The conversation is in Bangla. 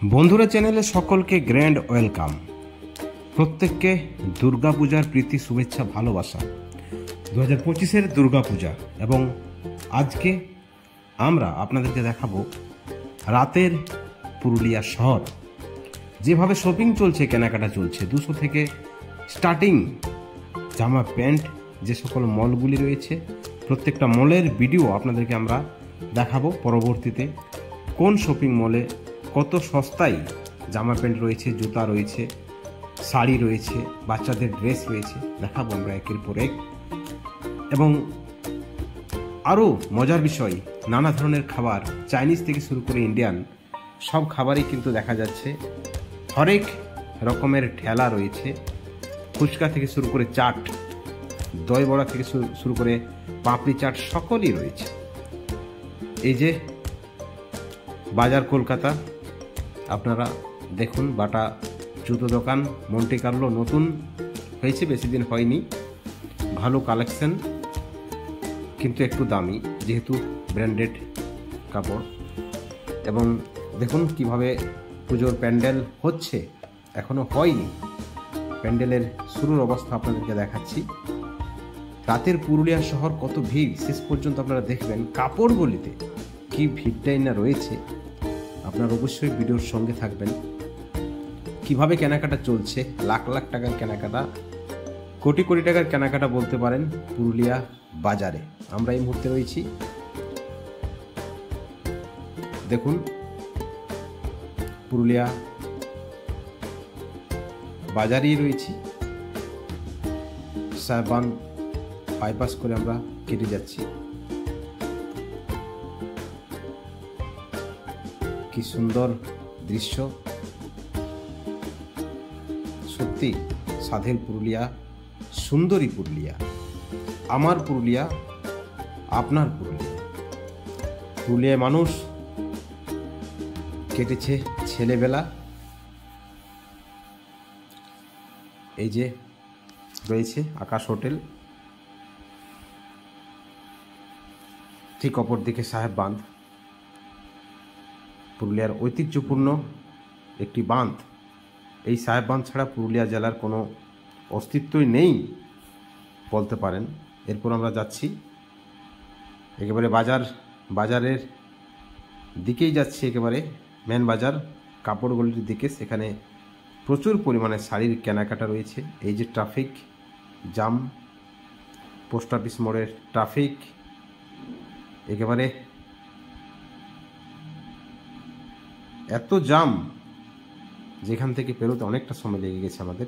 বন্ধুরা, চ্যানেলে সকলকে গ্র্যান্ড ওয়েলকাম। প্রত্যেককে দুর্গাপূজার প্রীতি, শুভেচ্ছা, ভালোবাসা। 2025-এর দুর্গাপূজা এবং আজকে আমরা আপনাদেরকে দেখাবো রাতের পুরুলিয়া শহর। যেভাবে শপিং চলছে, কেনাকাটা চলছে, 200 থেকে স্টার্টিং জামা প্যান্ট, যে সকল মলগুলি রয়েছে প্রত্যেকটা মলের ভিডিও আপনাদেরকে আমরা দেখাবো। পরবর্তীতে কোন শপিং মলে কত সস্তায় জামা প্যান্ট রয়েছে, জুতা রয়েছে, শাড়ি রয়েছে, বাচ্চাদের ড্রেস রয়েছে, দেখাবো আমরা একের পর এক। এবং আরও মজার বিষয়, নানা ধরনের খাবার, চাইনিজ থেকে শুরু করে ইন্ডিয়ান সব খাবারই কিন্তু দেখা যাচ্ছে। হরেক রকমের ঠেলা রয়েছে, ফুচকা থেকে শুরু করে চাট, দই বড়া থেকে শুরু করে পাপড়ি চাট সকলই রয়েছে। এই যে বাজার কলকাতা, আপনারা দেখুন, বাটা জুতো দোকান মন্টি কার্লো নতুন হয়েছে, বেশি দিন হয়নি। ভালো কালেকশন, কিন্তু একটু দামি, যেহেতু ব্র্যান্ডেড কাপড়। এবং দেখুন কিভাবে পুজোর প্যান্ডেল হচ্ছে, এখনো হয়নি। প্যান্ডেলের শুরুর অবস্থা আপনাদেরকে দেখাচ্ছি। রাতের পুরুলিয়া শহর কত ভিড়, শেষ পর্যন্ত আপনারা দেখবেন কাপড় গলিতে কি ভিড়টাই না রয়েছে। আপনারা অবশ্যই ভিডিওর সঙ্গে থাকবেন। কিভাবে কেনাকাটা চলছে, লাখ লাখ টাকার কেনাকাটা, কোটি কোটি টাকার কেনাকাটা বলতে পারেন পুরুলিয়া বাজারে। আমরা এই মুহূর্তে রয়েছি, দেখুন পুরুলিয়া বাজারেই রয়েছি। সাহেবান বাইপাস করে আমরা কেটে যাচ্ছি। কি সুন্দর দৃশ্য, সত্যি স্বাধীন পুরুলিয়া, সুন্দরী পুরুলিয়া, আমার পুরুলিয়া, আপনার পুরুলিয়া। পুরুলিয়ায় মানুষ কেটেছে ছেলেবেলা। এই যে রয়েছে আকাশ হোটেল, ঠিক অপর দিকে সাহেব বাঁধ, পুরুলিয়ার ঐতিহ্যপূর্ণ একটি বাঁধ। এই সাহেব বাঁধ ছাড়া পুরুলিয়া জেলার কোনো অস্তিত্বই নেই বলতে পারেন। এরপর আমরা যাচ্ছি একেবারে বাজারের দিকেই যাচ্ছি, একেবারে মেন বাজার কাপড়গুলির দিকে। সেখানে প্রচুর পরিমাণে শাড়ির কেনাকাটা রয়েছে। এই যে ট্রাফিক জাম, পোস্ট অফিস মোড়ের ট্রাফিক, একেবারে এত জাম, যেখান থেকে পেরোতে অনেকটা সময় লেগে গেছে আমাদের।